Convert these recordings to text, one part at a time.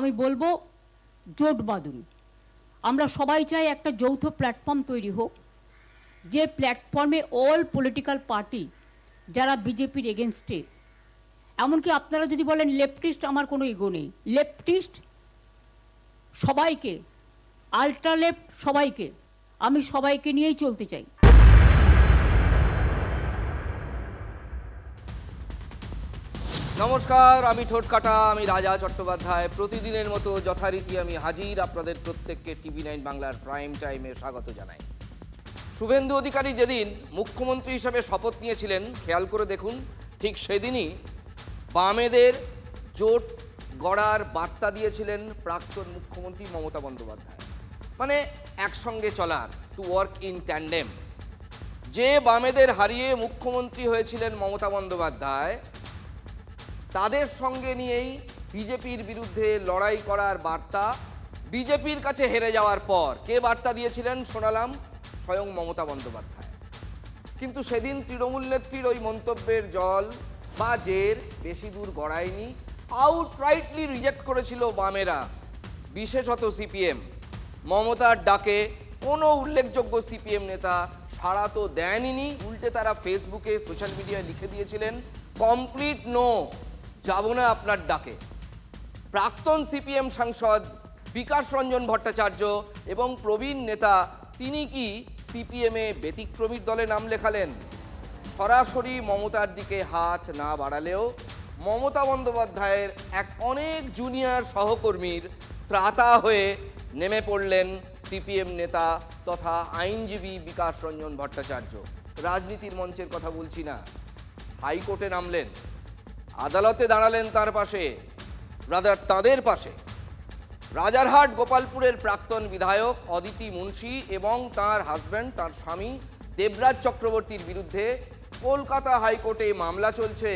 আমি বলবো জোট বাঁধুন। আমরা সবাই চাই একটা যৌথ প্ল্যাটফর্ম তৈরি হোক, যে প্ল্যাটফর্মে অল পলিটিক্যাল পার্টি যারা বিজেপির এগেনস্টে, এমনকি আপনারা যদি বলেন লেফটিস্ট, আমার কোনো ইগো নেই, লেফটিস্ট সবাইকে, আল্ট্রা লেফট সবাইকে, আমি সবাইকে নিয়েই চলতে চাই। নমস্কার, আমি ঠোঁটকাটা, আমি রাজা চট্টোপাধ্যায়। প্রতিদিনের মতো যথারীতি আমি হাজির, আপনাদের প্রত্যেককে TV9 বাংলার প্রাইম টাইমে স্বাগত জানাই। শুভেন্দু অধিকারী যেদিন মুখ্যমন্ত্রী হিসেবে শপথ নিয়েছিলেন, খেয়াল করে দেখুন, ঠিক সেদিনই বামেদের জোট গড়ার বার্তা দিয়েছিলেন প্রাক্তন মুখ্যমন্ত্রী মমতা বন্দ্যোপাধ্যায়। মানে একসঙ্গে চলার, টু ওয়ার্ক ইন ট্যান্ডেম। যে বামেদের হারিয়ে মুখ্যমন্ত্রী হয়েছিলেন মমতা বন্দ্যোপাধ্যায়, তাদের সঙ্গে নিয়েই বিজেপির বিরুদ্ধে লড়াই করার বার্তা বিজেপির কাছে হেরে যাওয়ার পর কে বার্তা দিয়েছিলেন শোনালাম, স্বয়ং মমতা বন্দ্যোপাধ্যায়। কিন্তু সেদিন তৃণমূল নেত্রীর ওই মন্তব্যের জল বা জের বেশি দূর গড়ায়নি। আউটরাইটলি রিজেক্ট করেছিল বামেরা, বিশেষত সিপিএম। মমতার ডাকে কোনো উল্লেখযোগ্য সিপিএম নেতা সাড়া তো দেয়নি, উল্টে তারা ফেসবুকে, সোশ্যাল মিডিয়ায় লিখে দিয়েছিলেন কমপ্লিট নো, যাব না আপনার ডাকে। প্রাক্তন সিপিএম সাংসদ বিকাশ রঞ্জন ভট্টাচার্য এবং প্রবীণ নেতা, তিনি কি সিপিএমে ব্যতিক্রমীর দলে নাম লেখালেন? সরাসরি মমতার দিকে হাত না বাড়ালেও মমতা বন্দ্যোপাধ্যায়ের এক অনেক জুনিয়র সহকর্মীর ত্রাতা হয়ে নেমে পড়লেন সিপিএম নেতা তথা আইনজীবী বিকাশ রঞ্জন ভট্টাচার্য। রাজনীতির মঞ্চের কথা বলছি না, হাইকোর্টে নামলেন, আদালতে দাঁড়ালেন তার পাশে, ব্রাদার তাঁদের পাশে রাজারহাট গোপালপুরের প্রাক্তন বিধায়ক অদিতি মুন্সি এবং তার হাজব্যান্ড, তার স্বামী দেবরাজ চক্রবর্তীর বিরুদ্ধে কলকাতা হাইকোর্টে মামলা চলছে।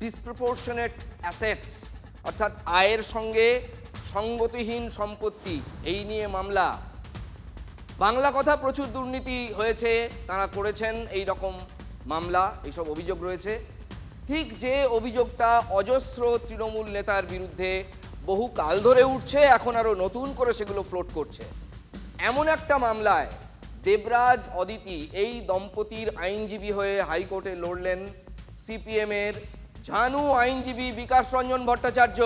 ডিসপ্রপোর্শনেট অ্যাসেটস, অর্থাৎ আয়ের সঙ্গে সঙ্গতিহীন সম্পত্তি, এই নিয়ে মামলা। বাংলা কথা প্রচুর দুর্নীতি হয়েছে, তারা করেছেন এই রকম মামলা, এইসব অভিযোগ রয়েছে। ঠিক যে অভিযোগটা অজস্র তৃণমূল নেতার বিরুদ্ধে বহু কাল ধরে উঠছে, এখন আরও নতুন করে সেগুলো ফ্লোট করছে। এমন একটা মামলায় দেবরাজ অদিতি এই দম্পতির আইনজীবী হয়ে হাইকোর্টে লড়লেন সিপিএমের ঝানু আইনজীবী বিকাশ রঞ্জন ভট্টাচার্য।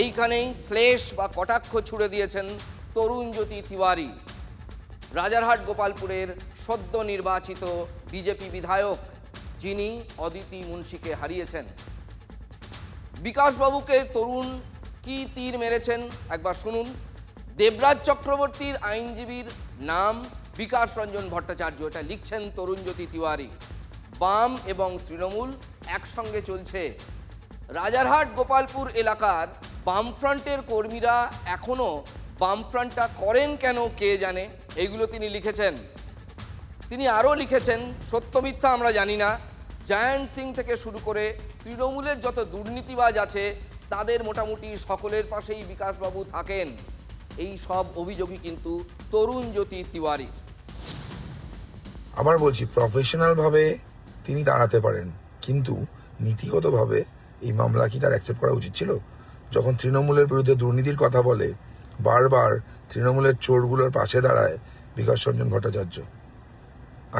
এইখানেই শ্লেষ বা কটাক্ষ ছুড়ে দিয়েছেন তরুণজ্যোতি তিওয়ারি, রাজারহাট গোপালপুরের সদ্য নির্বাচিত বিজেপি বিধায়ক, যিনি অদিতি মুন্সিকে হারিয়েছেন। বিকাশবাবুকে তরুণ কি তীর মেরেছেন একবার শুনুন। দেবরাজ চক্রবর্তীর আইনজীবীর নাম বিকাশ রঞ্জন ভট্টাচার্য, এটা লিখছেন তরুণজ্যোতি তিওয়ারি। বাম এবং তৃণমূল একসঙ্গে চলছে। রাজারহাট গোপালপুর এলাকার বামফ্রন্টের কর্মীরা এখনও বামফ্রন্টটা করেন কেন কে জানে, এইগুলো তিনি লিখেছেন। তিনি আরও লিখেছেন, সত্য মিথ্যা আমরা জানি না, জায়ান্ট সিং থেকে শুরু করে তৃণমূলের যত দুর্নীতিবাজ আছে তাদের মোটামুটি সকলের পাশেই বিকাশবাবু থাকেন। এই সব অভিযোগই কিন্তু তরুণজ্যোতি তিওয়ারি। আবার বলছি, প্রফেশনালভাবে তিনি দাঁড়াতে পারেন, কিন্তু নীতিগতভাবে এই মামলা কি তার অ্যাকসেপ্ট করা উচিত ছিল? যখন তৃণমূলের বিরুদ্ধে দুর্নীতির কথা বলে, বারবার তৃণমূলের চোরগুলোর পাশে দাঁড়ায় বিকাশ রঞ্জন ভট্টাচার্য,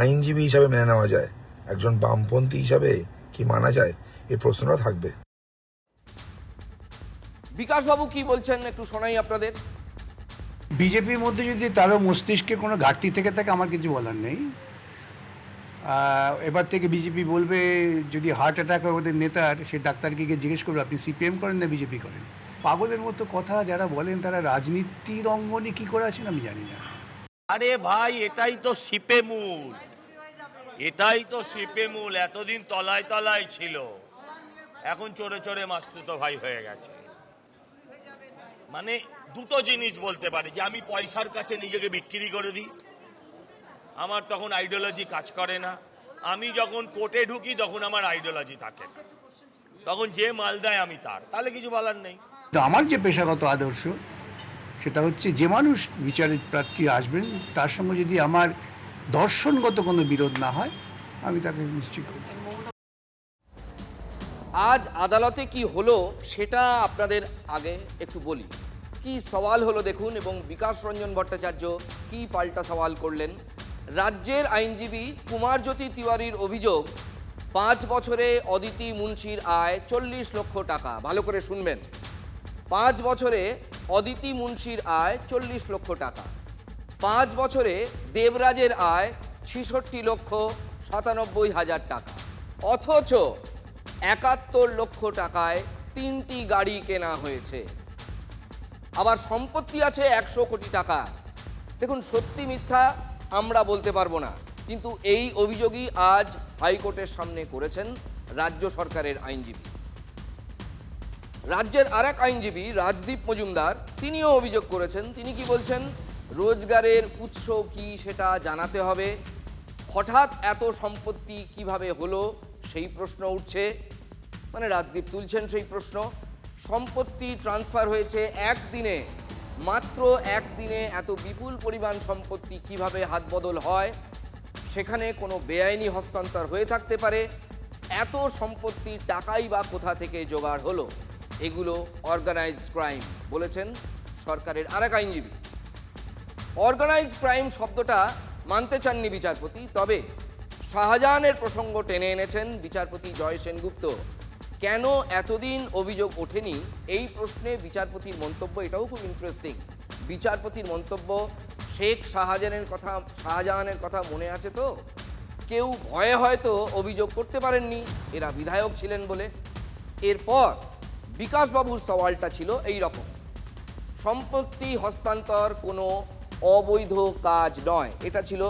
আইনজীবী হিসাবে মেনে নেওয়া যায়, একজন বামপন্থী হিসাবে কি মানা যায়? এই প্রশ্নটা থাকবে। বিকাশবাবু কি বলছেন একটু শোনাই আপনাদের। বিজেপির মধ্যে যদি তারও মস্তিষ্কে কোনো ঘাটতি থেকে থাকে, আমার কিছু বলার নেই। এবার থেকে বিজেপি বলবে, যদি হার্ট অ্যাটাক হয় ওদের নেতার, সে ডাক্তারকে গিয়ে জিজ্ঞেস করবে আপনি সিপিএম করেন না বিজেপি করেন। পাগলের মতো কথা যারা বলেন, তারা রাজনীতির অঙ্গনে কী করে আছেন আমি জানি না। আরে ভাই, এটাই তো সিপে মূল, এটাই তো সিপে মূল। এতদিন তলায় তলায় ছিল, এখন চড়ে চড়ে মাস্তুতো ভাই হয়ে গেছে। মানে দুটো জিনিস বলতে পারে, যে আমি পয়সার কাছে নিজেকে বিক্রি করে দিই, আমার তখন আইডিওলজি কাজ করে না। আমি যখন কোর্টে ঢুকি তখন আমার আইডিওলজি থাকে, তখন যে মাল দেয় আমি তার, তাহলে কিছু বলার নেই। আমার যে পেশাগত আদর্শ, সেটা হচ্ছে যে মানুষ বিচারিত প্রার্থী আসবেন তার সঙ্গে যদি আমার দর্শনগত কোনো বিরোধ না হয়, আমি তাকে নিশ্চয়ই করব। আজ আদালতে কি হলো সেটা আপনাদের আগে একটু বলি। কি সওয়াল হলো দেখুন, এবং বিকাশ রঞ্জন ভট্টাচার্য কি পাল্টা সওয়াল করলেন। রাজ্যের আইনজীবী কুমারজ্যোতি তিওয়ারির অভিযোগ, 5 বছরে অদিতি মুন্সির আয় 40 লক্ষ টাকা। ভালো করে শুনবেন, 5 বছরে অদিতি মুন্সির আয় 40 লক্ষ টাকা। 5 বছরে দেবরাজের আয় 66,97,000 টাকা। অথচ 71 লক্ষ টাকায় 3টি গাড়ি কেনা হয়েছে। আবার সম্পত্তি আছে 100 কোটি টাকা। দেখুন, সত্যি মিথ্যা আমরা বলতে পারবো না, কিন্তু এই অভিযোগই আজ হাইকোর্টের সামনে করেছেন রাজ্য সরকারের আইনজীবী। রাজ্যের আরেক আইনজীবী রাজদীপ মজুমদার, তিনিও অভিযোগ করেছেন। তিনি কি বলছেন, রোজগারের উৎস কি সেটা জানাতে হবে। হঠাৎ এত সম্পত্তি কিভাবে হলো সেই প্রশ্ন উঠছে, মানে রাজদীপ তুলছেন সেই প্রশ্ন। সম্পত্তি ট্রান্সফার হয়েছে একদিনে, মাত্র একদিনে এত বিপুল পরিমাণ সম্পত্তি কিভাবে হাতবদল হয়, সেখানে কোনো বেআইনি হস্তান্তর হয়ে থাকতে পারে। এত সম্পত্তি টাকাই বা কোথা থেকে জোগাড় হলো, এগুলো অর্গানাইজড ক্রাইম বলেছেন সরকারের আরেক আইনজীবী। অর্গানাইজড ক্রাইম শব্দটা মানতে চাননি বিচারপতি, তবে শাহজাহানের প্রসঙ্গ টেনে এনেছেন বিচারপতি জয় সেনগুপ্ত। কেন এতদিন অভিযোগ ওঠেনি এই প্রশ্নে বিচারপতির মন্তব্য, এটাও খুব ইন্টারেস্টিং। বিচারপতির মন্তব্য, শেখ শাহজাহানের কথা মনে আছে তো? কেউ ভয়ে হয়তো অভিযোগ করতে পারেননি, এরা বিধায়ক ছিলেন বলে। এরপর বিকাশবাবুর সওয়ালটা ছিল এই রকম, সম্পত্তি হস্তান্তর কোনো অবৈধ কাজ নয়। এটা ছিল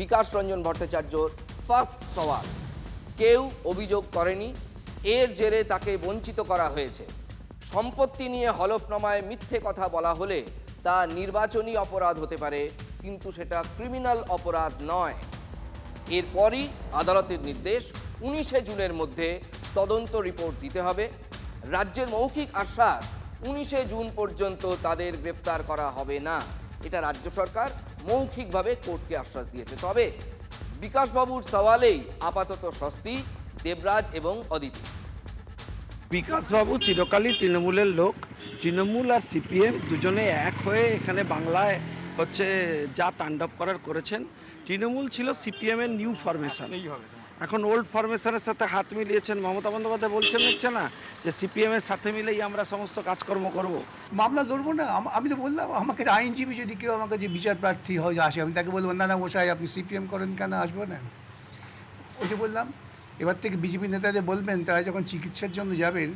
বিকাশ রঞ্জন ভট্টাচার্যর ফার্স্ট সওয়াল। কেউ অভিযোগ করেনি, এর জেরে তাকে বঞ্চিত করা হয়েছে। সম্পত্তি নিয়ে হলফনামায় মিথ্যে কথা বলা হলে তা নির্বাচনী অপরাধ হতে পারে, কিন্তু সেটা ক্রিমিনাল অপরাধ নয়। এরপরই আদালতের নির্দেশ, 19শে জুনের মধ্যে তদন্ত রিপোর্ট দিতে হবে। রাজ্যের মৌখিক আশ্বাস, 19শে জুন পর্যন্ত তাদের গ্রেফতার করা হবে না। এটা রাজ্য সরকার মৌখিকভাবে কোর্টকে আশ্বাস দিয়েছে। তবে বিকাশবাবুর সওয়ালেই আপাতত স্বস্তি দেবরাজ এবং অদিতি। বিকাশবাবু চিরকালই তৃণমূলের লোক। তৃণমূল আর সিপিএম দুজনে এক হয়ে এখানে বাংলায় হচ্ছে যা তাণ্ডব করার করেছেন। তৃণমূল ছিল সিপিএমের নিউ ফরমেশন, এখন ওল্ড ফরমেশনের সাথে হাত মিলিয়েছেন। মমতা বন্দ্যোপাধ্যায় বলছেন নিচ্ছে না যে সিপিএমের সাথে মিলেই আমরা সমস্ত কাজকর্ম করব। মামলা ধরবো না। আমি তো বললাম, আমাকে আইনজীবী যদি কেউ আমাকে যে বিচার প্রার্থী হয় আসে, আমি তাকে বলবো না মশাই আপনি সিপিএম করেন কেন, আসবো না। ওই যে বললাম, এবার থেকে বিজেপি নেতাদের বলবেন তারা যখন চিকিৎসার জন্য যাবেন,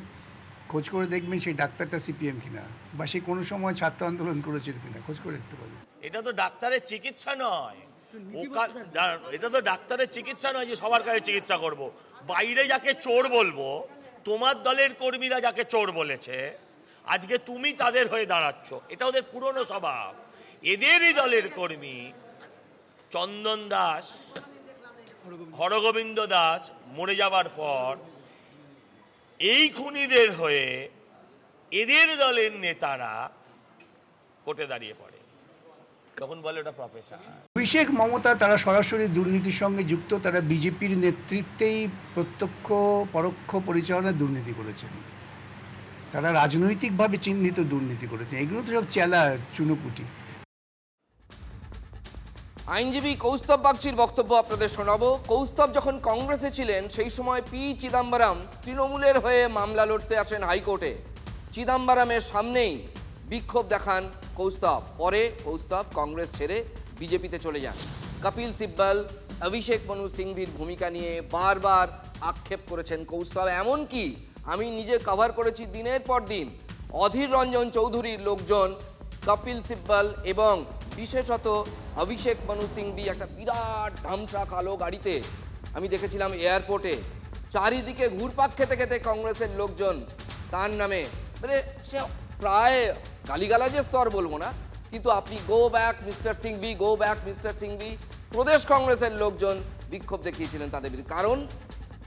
খোঁজ করে দেখবেন সেই ডাক্তারটা সিপিএম কিনা, বা সে কোনো সময় ছাত্র আন্দোলন করেছিল কিনা, খোঁজ করে দেখতে পারবেন। এটা তো ডাক্তারের চিকিৎসা নয়, এটা তো ডাক্তারের চিকিৎসা নয় যে সবার কাছে চিকিৎসা করব। বাইরে যাকে চোর বলবো, তোমার দলের কর্মীরা যাকে চোর বলেছে, আজকে তুমি তাদের হয়ে দাঁড়াচ্ছ, এটা ওদের পুরনো স্বভাব। এদেরই দলের কর্মী চন্দন দাস, হরগোবিন্দ দাস মরে যাবার পর এই খুনিদের হয়ে এদের দলের নেতারা কোর্টে দাঁড়িয়ে পড়ে, তখন বলে ওটা প্রফেশন। অভিষেক মমতা তারা সরাসরি দুর্নীতির সঙ্গে যুক্ত, তারা বিজেপির নেতৃত্বেই প্রত্যক্ষ পরোক্ষ পরিচালনায় দুর্নীতি করেছেন, তারা রাজনৈতিকভাবে চিহ্নিত দুর্নীতি করেছেন। এগুলো তো সব চেলা চুনোপুটি। আইনজীবী কৌস্তব বাগচির বক্তব্য আপনাদের শোনাবো। কৌস্তব যখন কংগ্রেসে ছিলেন সেই সময় পি চিদাম্বরম তৃণমূলের হয়ে মামলা লড়তে আসেন হাইকোর্টে। চিদাম্বরমের সামনেই বিক্ষোভ দেখান কৌস্তব। পরে কৌস্তব কংগ্রেস ছেড়ে বিজেপিতে চলে যান। কপিল সিব্বল, অভিষেক মনু সিংভির ভূমিকা নিয়ে বারবার আক্ষেপ করেছেন কৌস্তব। এমনকি আমি নিজে কভার করেছি দিনের পর দিন, অধীর রঞ্জন চৌধুরীর লোকজন কপিল সিব্বল এবং বিশেষত অভিষেক মনু সিংভি একটা বিরাট ধামসা কালো গাড়িতে আমি দেখেছিলাম এয়ারপোর্টে, চারিদিকে ঘুরপাক খেতে খেতে কংগ্রেসের লোকজন তার নামে, মানে সে প্রায় গালিগালাজের স্তর বলবো না, কিন্তু আপনি go back mister Singhvi, go back mister Singhvi. প্রদেশ কংগ্রেসের লোকজন বিক্ষোভ দেখিয়েছিলেন তাদের বিরুদ্ধে, কারণ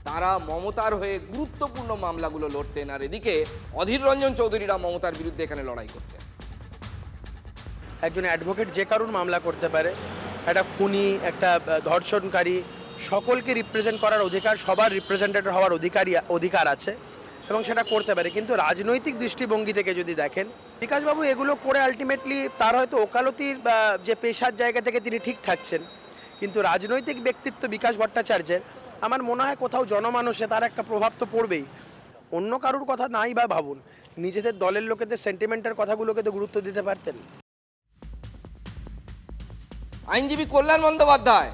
তারা মমতার হয়ে গুরুত্বপূর্ণ মামলাগুলো লড়তেন, আর এদিকে অধীর রঞ্জন চৌধুরীরা মমতার বিরুদ্ধে এখানে লড়াই করতেন। একজন অ্যাডভোকেট যে কারুর মামলা করতে পারে, একটা খুনি, একটা ধর্ষণকারী, সকলকে রিপ্রেজেন্ট করার অধিকার, সবার রিপ্রেজেন্টেটিভ হওয়ার অধিকার আছে। এবং সেটা করতে পারে, কিন্তু রাজনৈতিক দৃষ্টিভঙ্গি থেকে যদি দেখেন, বিকাশবাবু এগুলো করে আলটিমেটলি তার হয়তো ওকালতির যে পেশার জায়গা থেকে তিনি ঠিক থাকছেন, কিন্তু রাজনৈতিক ব্যক্তিত্ব বিকাশ ভট্টাচার্যের আমার মনে হয় কোথাও জনমানসে তার একটা প্রভাব তো পড়বেই। অন্য কারুর কথা নাই বা ভাবুন, নিজেদের দলের লোকেদের সেন্টিমেন্টের কথাগুলোকে তো গুরুত্ব দিতে পারতেন। আইনজীবী কল্যাণ বন্দ্যোপাধ্যায়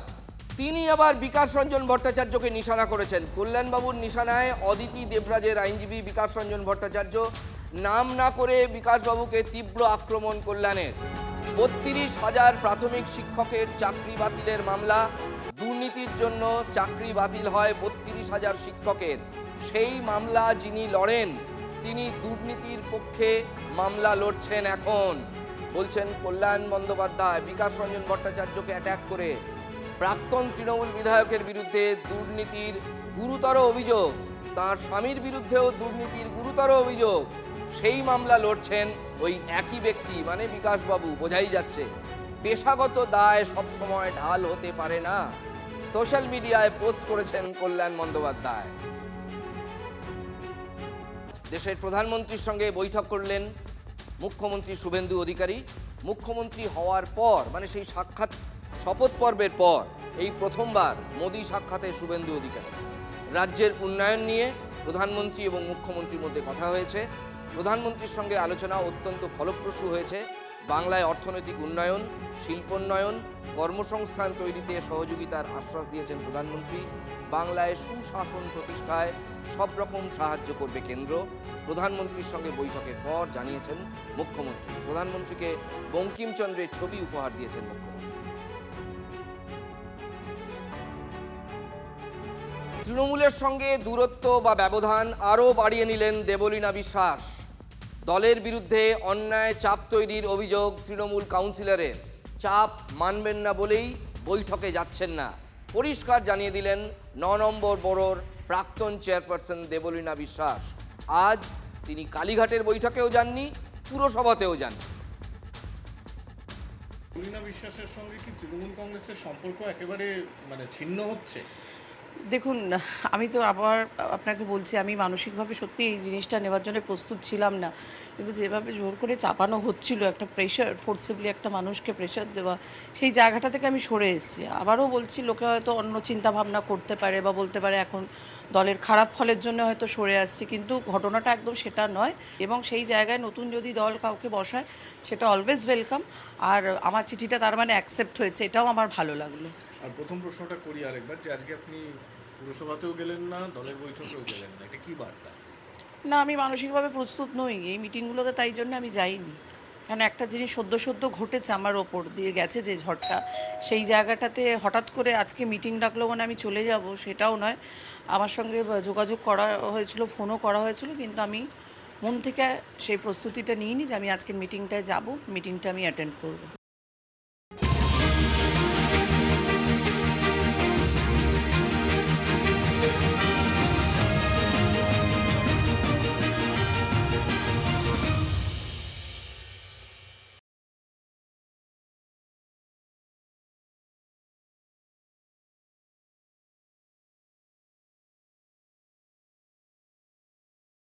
তিনি আবার বিকাশ রঞ্জন ভট্টাচার্যকে নিশানা করেছেন। কল্যাণবাবুর নিশানায় অদিতি দেবরাজের আইনজীবী বিকাশ রঞ্জন ভট্টাচার্য। নাম না করে বিকাশবাবুকে তীব্র আক্রমণ কল্যাণের। 32,000 প্রাথমিক শিক্ষকের চাকরি বাতিলের মামলা, দুর্নীতির জন্য চাকরি বাতিল হয় 32,000 শিক্ষকের। সেই মামলা যিনি লড়েন তিনি দুর্নীতির পক্ষে মামলা লড়ছেন এখন, বলছেন কল্যাণ বন্দ্যোপাধ্যায়। বিকাশ রঞ্জন ভট্টাচার্যকে অ্যাটাক করে প্রাক্তন তৃণমূল বিধায়কের বিরুদ্ধে দুর্নীতির গুরুতর অভিযোগ, তার স্বামীর বিরুদ্ধেও দুর্নীতির গুরুতর অভিযোগ, সেই মামলা লড়ছেন ওই একই ব্যক্তি, মানে বিকাশবাবু। বোঝাই যাচ্ছে পেশাগত দায় সবসময় ঢাল হতে পারে না। সোশ্যাল মিডিয়ায় পোস্ট করেছেন কল্যাণ বন্দ্যোপাধ্যায়। দেশের প্রধানমন্ত্রীর সঙ্গে বৈঠক করলেন মুখ্যমন্ত্রী শুভেন্দু অধিকারী। মুখ্যমন্ত্রী হওয়ার পর, মানে সেই সাক্ষাৎ শপথ পর্বের পর এই প্রথমবার মোদি সাক্ষাতে শুভেন্দু অধিকারী। রাজ্যের উন্নয়ন নিয়ে প্রধানমন্ত্রী এবং মুখ্যমন্ত্রীর মধ্যে কথা হয়েছে। প্রধানমন্ত্রীর সঙ্গে আলোচনা অত্যন্ত ফলপ্রসূ হয়েছে। বাংলায় অর্থনৈতিক উন্নয়ন, শিল্পোন্নয়ন, কর্মসংস্থান তৈরিতে সহযোগিতার আশ্বাস দিয়েছেন প্রধানমন্ত্রী। বাংলায় সুশাসন প্রতিষ্ঠায় সব রকম সাহায্য করবে কেন্দ্র। প্রধানমন্ত্রীর সঙ্গে বৈঠকের পর জানিয়েছেন মুখ্যমন্ত্রী। প্রধানমন্ত্রীকে বঙ্কিমচন্দ্রের ছবি উপহার দিয়েছেন মুখ্যমন্ত্রী। তৃণমূলের সঙ্গে দূরত্ব বা ব্যবধান আরও বাড়িয়ে নিলেন দেবলীনা বিশ্বাস। দলের বিরুদ্ধে অন্যায় চাপ তৈরির অভিযোগ তৃণমূল কাউন্সিলরের। চাপ মানবেন না বলেই বৈঠকে যাচ্ছেন না, পরিষ্কার জানিয়ে দিলেন 9 নম্বর বড়োর প্রাক্তন চেয়ারপারসন দেবলীনা বিশ্বাস। আজ তিনি কালীঘাটের বৈঠকেও যাননি, পুরসভাতেও যাননি। দেবলীনা বিশ্বাসের সঙ্গে কি তৃণমূল কংগ্রেসের সম্পর্ক একেবারে ছিন্ন হচ্ছে? দেখুন, আমি তো আবার আপনাকে বলছি, আমি মানসিকভাবে সত্যি এই জিনিসটা নেওয়ার জন্য প্রস্তুত ছিলাম না, কিন্তু যেভাবে জোর করে চাপানো হচ্ছিল, একটা প্রেশার, ফোর্সিবলি একটা মানুষকে প্রেশার দেওয়া, সেই জায়গাটা থেকে আমি সরে এসেছি। আবারও বলছি, লোকে হয়তো অন্য চিন্তা ভাবনা করতে পারে বা বলতে পারে এখন দলের খারাপ ফলের জন্য হয়তো সরে আসছি, কিন্তু ঘটনাটা একদম সেটা নয়। এবং সেই জায়গায় নতুন যদি দল কাউকে বসায়, সেটা অলওয়েজ ওয়েলকাম। আর আমার চিঠিটা তার মানে অ্যাকসেপ্ট হয়েছে, এটাও আমার ভালো লাগলো। আর প্রথম প্রশ্নটা করি আরেকবার, যে আজকে আপনি পুরসভাতেও গেলেন না, দলের বৈঠকেও গেলেন না, এটা কি বার্তা? না, আমি মানসিকভাবে প্রস্তুত নই এই মিটিংগুলোতে, তাই জন্য আমি যাইনি। কারণ একটা জিনিস সদ্য ঘটেছে আমার ওপর দিয়ে গেছে যে ঝড়টা, সেই জায়গাটাতে হঠাৎ করে আজকে মিটিং ডাকলো মানে আমি চলে যাব সেটাও নয়। আমার সঙ্গে যোগাযোগ করা হয়েছিল, ফোনও করা হয়েছিল, কিন্তু আমি মন থেকে সেই প্রস্তুতিটা নিইনি যে আমি আজকের মিটিংটায় যাব, মিটিংটা আমি অ্যাটেন্ড করব।